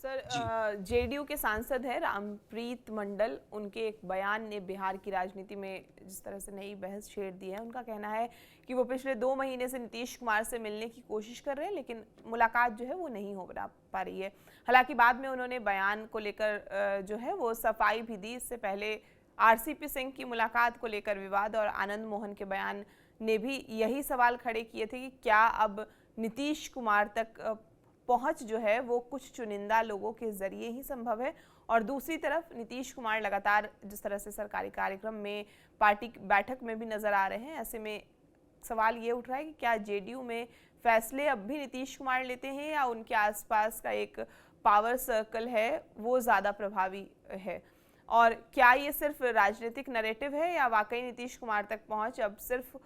Sir, जी। JDU के सांसद हैं रामप्रीत मंडल, उनके एक बयान ने बिहार की राजनीति में जिस तरह से नई बहस छेड़ दी है। उनका कहना है कि वो पिछले 2 महीने से नीतीश कुमार से मिलने की कोशिश कर रहे हैं, लेकिन मुलाकात जो है वो नहीं हो पा रही है। हालांकि बाद में उन्होंने बयान को लेकर जो है वो सफाई भी दी। इससे पहले आरसीपी सिंह की मुलाकात को लेकर विवाद और आनंद मोहन के बयान ने भी यही सवाल खड़े किए थे कि क्या अब नीतीश कुमार तक पहुंच जो है वो कुछ चुनिंदा लोगों के जरिए ही संभव है। और दूसरी तरफ नीतीश कुमार लगातार जिस तरह से सरकारी कार्यक्रम में, पार्टी बैठक में भी नजर आ रहे हैं, ऐसे में सवाल ये उठ रहा है कि क्या जेडीयू में फैसले अब भी नीतीश कुमार लेते हैं या उनके आसपास का एक पावर सर्कल है वो ज़्यादा प्रभावी है। और क्या ये सिर्फ राजनीतिक नैरेटिव है या वाकई नीतीश कुमार तक पहुंच अब सिर्फ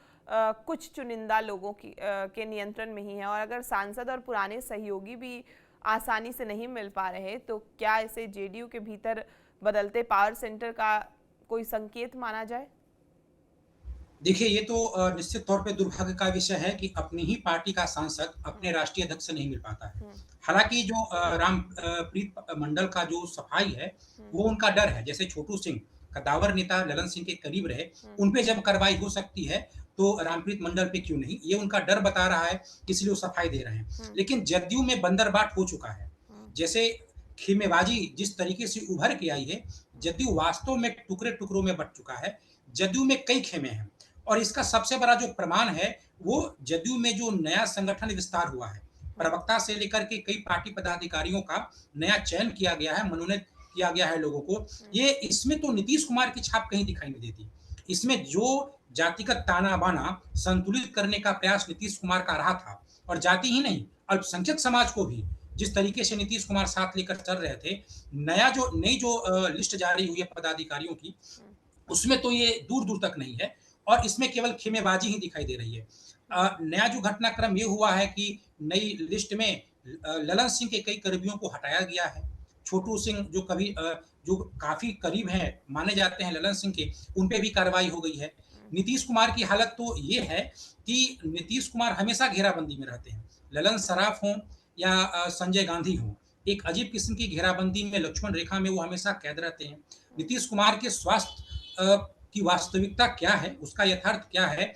कुछ चुनिंदा लोगों के नियंत्रण में ही है। और अगर सांसद और पुराने सहयोगी भी आसानी से नहीं मिल पा रहे तो क्या इसे जेडीयू के भीतर बदलते पावर सेंटर का कोई संकेत माना जाए? देखिए, ये तो निश्चित तौर पे दुर्भाग्य का विषय है कि अपनी ही पार्टी का सांसद अपने हम्म। राष्ट्रीय अध्यक्ष से नहीं मिल पाता है। हम्म। हालाँकि जो प्रीत मंडल का जो सफाई है, हम्म। वो उनका डर है। जैसे छोटू सिंह, कद्दावर नेता ललन सिंह के करीब रहे, हम्म। उन पे जब कार्रवाई हो सकती है, तो रामप्रीत मंडल पे क्यों नहीं? ये उनका डर बता रहा है, इसलिए वो सफाई दे रहे हैं। हम्म। लेकिन जदयू में बंदरबाट हो चुका है। हम्म। जैसे खेमेबाजी जिस तरीके से उभर के आई है, जदयू वास्तव में टुकड़े-टुकड़ों में बँट चुका है। जदयू में कई खेमे हैं। और इसका सबसे बड़ा जो प्रमाण है, वो जदयू में जो नया संगठन विस्तार हुआ है। हम्म। प्रवक्ता से लेकर के कई पार्टी पदाधिकारियों का नया चयन किया गया है, मनोनीत किया गया है लोगों को। हम्म। ये इसमें तो नीतीश कुमार की छाप कहीं दिखाई नहीं देती। इसमें जो जातिगत ताना-बाना संतुलित करने का प्रयास नीतीश कुमार का रहा था, और जाति ही नहीं, अल्पसंख्यक समाज को भी जिस तरीके से नीतीश कुमार साथ लेकर चल रहे थे, नई जो लिस्ट जारी हुई है पदाधिकारियों की, हम्म। उसमें तो ये दूर-दूर तक नहीं है, और इसमें केवल खेमेबाजी ही दिखाई दे रही है। नया जो घटनाक्रम ये हुआ है कि नई लिस्ट में ललन सिंह के कई कर्मियों को हटाया गया है। छोटू सिंह जो काफ़ी करीब हैं, माने जाते हैं ललन सिंह के, उन पे भी कार्रवाई हो गई है। नीतीश कुमार की हालत तो ये है कि नीतीश कुमार हमेशा घेराबंदी में रहते हैं। ललन सराफ हों या संजय गांधी हों, एक अजीब किस्म की घेराबंदी में, लक्ष्मण रेखा में वो हमेशा कैद रहते हैं। नीतीश कुमार के स्वास्थ्य की वास्तविकता क्या है, उसका यथार्थ क्या है,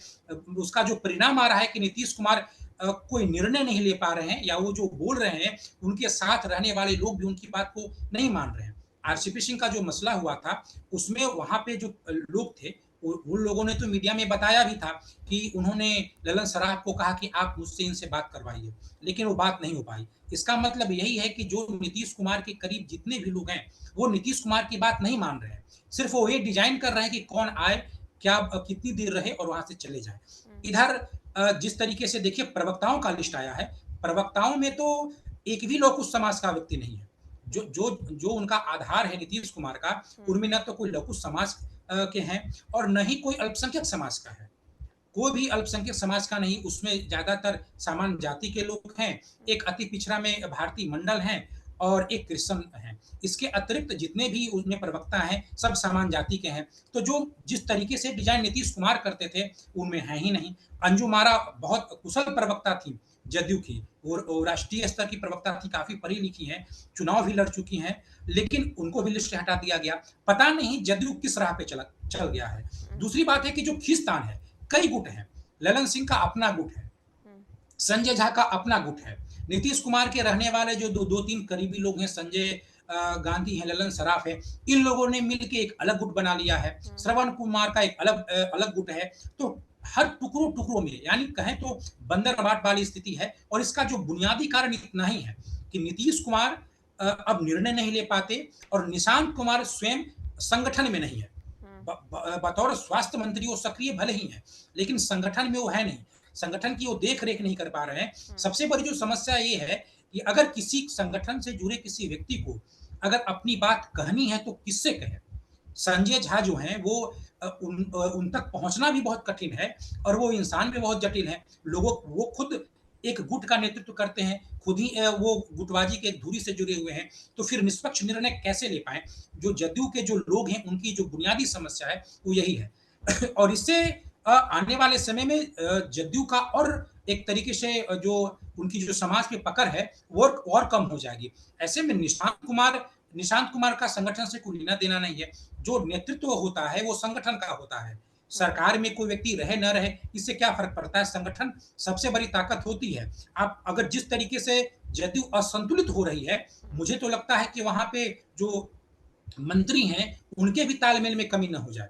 उसका जो परिणाम आ रहा है कि नीतीश कुमार कोई निर्णय नहीं ले पा रहे हैं, या वो जो बोल रहे हैं, उनके साथ रहने वाले लोग भी उनकी बात को नहीं मान रहे हैं। आरसीपी सिंह का जो मसला हुआ था, उसमें वहाँ पे जो लोग थे, उन लोगों ने तो मीडिया में बताया भी था कि उन्होंने ललन सराफ को कहा कि आप मुझसे इनसे बात करवाइए, लेकिन वो बात नहीं हो पाई। इसका मतलब यही है कि जो नीतीश कुमार के करीब जितने भी लोग हैं, वो नीतीश कुमार की बात नहीं मान रहे हैं। सिर्फ वो ये डिजाइन कर रहे हैं कि कौन आए, क्या कितनी देर रहे और वहां से चले जाए। इधर जिस तरीके से देखिए प्रवक्ताओं का लिस्ट आया है, प्रवक्ताओं में तो एक भी लौकुश समाज का व्यक्ति नहीं है। जो जो जो उनका आधार है नीतीश कुमार का, उनमें न तो कोई लौकुश समाज के हैं, और न ही कोई अल्पसंख्यक समाज का है। कोई भी अल्पसंख्यक समाज का नहीं, उसमें ज़्यादातर सामान्य जाति के लोग हैं, एक अति पिछड़ा में भारतीय मंडल हैं, और एक क्रिश्चियन हैं। इसके अतिरिक्त जितने भी उनमें प्रवक्ता हैं, सब सामान्य जाति के हैं। तो जो जिस तरीके से डिज़ाइन नीतीश कुमार करते थे, उनमें है ही नहीं। अंजुम आरा बहुत कुशल प्रवक्ता थी जदयू की, और राष्ट्रीय स्तर की प्रवक्ता थी, काफ़ी पढ़ी-लिखी हैं, चुनाव भी लड़ चुकी हैं, लेकिन उनको भी लिस्ट से हटा दिया गया। पता नहीं जदयू किस राह पे चल गया है। दूसरी बात है कि जो खींचतान है, कई गुट हैं। ललन सिंह का अपना गुट है, संजय झा का अपना गुट है, नीतीश कुमार के रहने वाले जो दो तीन करीबी लोग हैं, संजय गांधी हैं, ललन सराफ है, इन लोगों ने मिलकर एक अलग गुट बना लिया है। श्रवण कुमार का एक अलग गुट है। तो हर टुकड़ों टुकड़ों में, यानी कहें तो बंदरबाट वाली स्थिति है। और इसका जो बुनियादी कारण इतना ही है कि नीतीश कुमार अब निर्णय नहीं ले पाते, और निशांत कुमार स्वयं संगठन में नहीं है। बतौर स्वास्थ्य मंत्री वो सक्रिय भले ही हैं, लेकिन संगठन में वो है नहीं। संगठन की वो देख रेख नहीं कर पा रहे हैं। सबसे बड़ी जो समस्या ये है कि अगर किसी संगठन से जुड़े किसी व्यक्ति को अगर अपनी बात कहनी है तो किससे कहे। संजय झा जो हैं वो उन तक पहुंचना भी बहुत कठिन है, और वो इंसान भी बहुत जटिल है। वो खुद एक गुट का नेतृत्व करते हैं, खुद ही वो गुटबाजी के एक धुरी से जुड़े हुए हैं, तो फिर निष्पक्ष निर्णय कैसे ले पाए। जो जदयू के जो लोग हैं, उनकी जो बुनियादी समस्या है वो यही है। और इससे आने वाले समय में जदयू का और एक तरीके से जो उनकी जो समाज पे पकड़ है वो और कम हो जाएगी। ऐसे में निशांत कुमार का संगठन से कोई लेना देना नहीं है। जो नेतृत्व होता है वो संगठन का होता है। सरकार में कोई व्यक्ति रहे न रहे इससे क्या फर्क पड़ता है, संगठन सबसे बड़ी ताकत होती है। आप अगर जिस तरीके से जदयू असंतुलित हो रही है, मुझे तो लगता है कि वहां पे जो मंत्री हैं उनके भी तालमेल में कमी न हो जाए।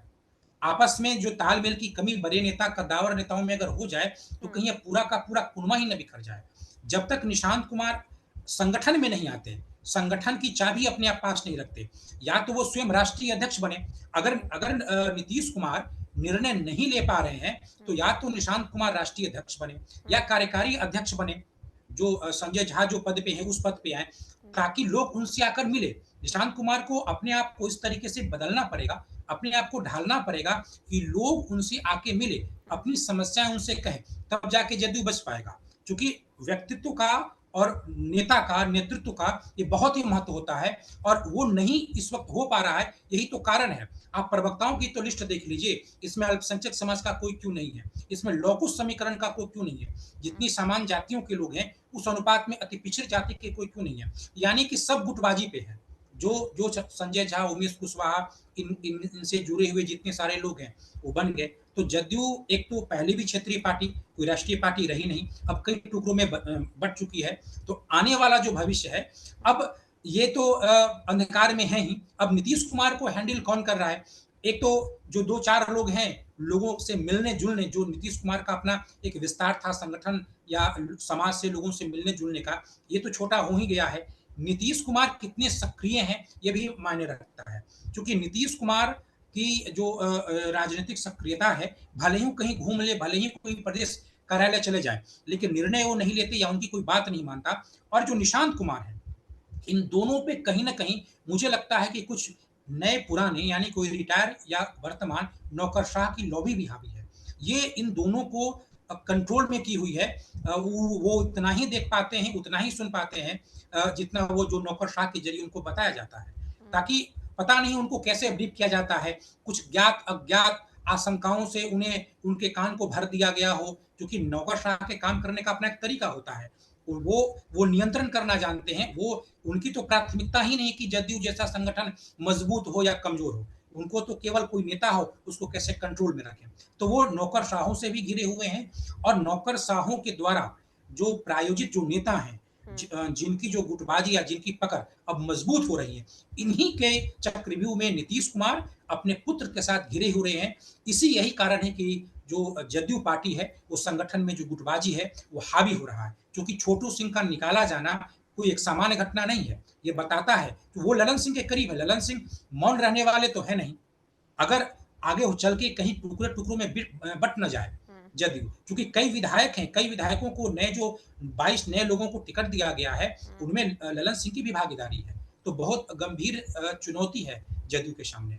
आपस में जो तालमेल की कमी बड़े नेता कद्दावर नेताओं में अगर हो जाए तो कहीं ये पूरा का पूरा कुनबा ही न बिखर जाए। जब तक निशांत कुमार संगठन में नहीं आते, संगठन की चाबी अपने आप पास नहीं रखते, या तो वो स्वयं राष्ट्रीय अध्यक्ष बने। अगर अगर नीतीश कुमार निर्णय नहीं ले पा रहे हैं तो या तो निशांत कुमार राष्ट्रीय अध्यक्ष बने या कार्यकारी अध्यक्ष बने। जो संजय झा जो पद पे हैं उस पद पे आए ताकि लोग उनसे आकर मिले। निशांत कुमार को अपने आप को इस तरीके से बदलना पड़ेगा, अपने आप को ढालना पड़ेगा कि लोग उनसे आके मिले, अपनी समस्याएं उनसे कहें, तब जाके जदयू बच पाएगा। क्योंकि व्यक्तित्व का और नेता का नेतृत्व का ये बहुत ही महत्व होता है और वो नहीं इस वक्त हो पा रहा है। यही तो कारण है। आप प्रवक्ताओं की तो लिस्ट देख लीजिए, इसमें अल्पसंख्यक समाज का कोई क्यों नहीं है, इसमें लौकुश समीकरण का कोई क्यों नहीं है, जितनी सामान्य जातियों के लोग हैं उस अनुपात में अति पिछड़ी जाति के कोई क्यों नहीं है। यानी कि सब गुटबाजी पे है। जो जो संजय झा, उमेश कुशवाहा, इनसे जुड़े हुए जितने सारे लोग हैं वो बन गए। तो जदयू एक तो पहले भी क्षेत्रीय पार्टी, कोई राष्ट्रीय पार्टी रही नहीं, अब कई टुकड़ों में बट चुकी है। तो आने वाला जो भविष्य है, अब ये तो अंधकार में है ही। अब नीतीश कुमार को हैंडल कौन कर रहा है? एक तो जो 2-4 लोग हैं, लोगों से मिलने-जुलने, जो नीतीश कुमार का अपना एक विस्तार था संगठन या समाज से लोगों से मिलने-जुलने का, ये तो छोटा हो ही गया है। नीतीश कुमार कितने सक्रिय हैं, ये भी मायने रखता है। क्योंकि नीतीश कुमार की जो राजनीतिक सक्रियता है, भले ही वो कहीं घूम ले, भले ही कोई प्रदेश कार्यालय चले जाएँ, लेकिन निर्णय वो नहीं लेते या उनकी कोई बात नहीं मानता। और जो निशांत कुमार हैं, इन दोनों पे कहीं न कहीं मुझे लगता है कि कुछ नए पुराने यानी कोई रिटायर या वर्तमान नौकरशाह की लॉबी भी हावी है। ये इन दोनों को कंट्रोल में की हुई है। वो उतना ही देख पाते हैं, उतना ही सुन पाते हैं जितना वो जो नौकरशाह के ज़रिए उनको बताया जाता है। ताकि पता नहीं उनको कैसे ब्रीफ किया जाता है, कुछ ज्ञात-अज्ञात आशंकाओं से उन्हें उनके कान को भर दिया गया हो, क्योंकि नौकरशाह के काम करने का अपना एक तरीका होता है। वो नियंत्रण करना जानते हैं। वो उनकी तो प्राथमिकता ही नहीं कि जदयू जैसा संगठन मजबूत हो या कमजोर हो। उनको तो केवल कोई नेता हो उसको कैसे कंट्रोल में रखें। तो वो नौकरशाहों से भी घिरे हुए हैं और नौकरशाहों के द्वारा जो प्रायोजित जो नेता हैं, जिनकी जो गुटबाजी या जिनकी पकड़ अब मजबूत हो रही है, इन्हीं के चक्रव्यूह में नीतीश कुमार अपने पुत्र के साथ घिरे हुए हैं। यही कारण है कि जो जदयू पार्टी है, वो संगठन में जो गुटबाजी है, वो हावी हो रहा है। क्योंकि छोटू सिंह का निकाला जाना कोई एक सामान्य घटना नहीं है। ये बताता है कि वो ललन सिंह के करीब है। ललन सिंह मौन रहने वाले तो है नहीं। अगर आगे वो चल के कहीं टुकड़ों में बँट न जाए जदयू, क्योंकि कई विधायक हैं, कई विधायकों को नए जो 22 नए लोगों को टिकट दिया गया है, उनमें ललन सिंह की भी भागीदारी है। तो बहुत गंभीर चुनौती है जदयू के सामने।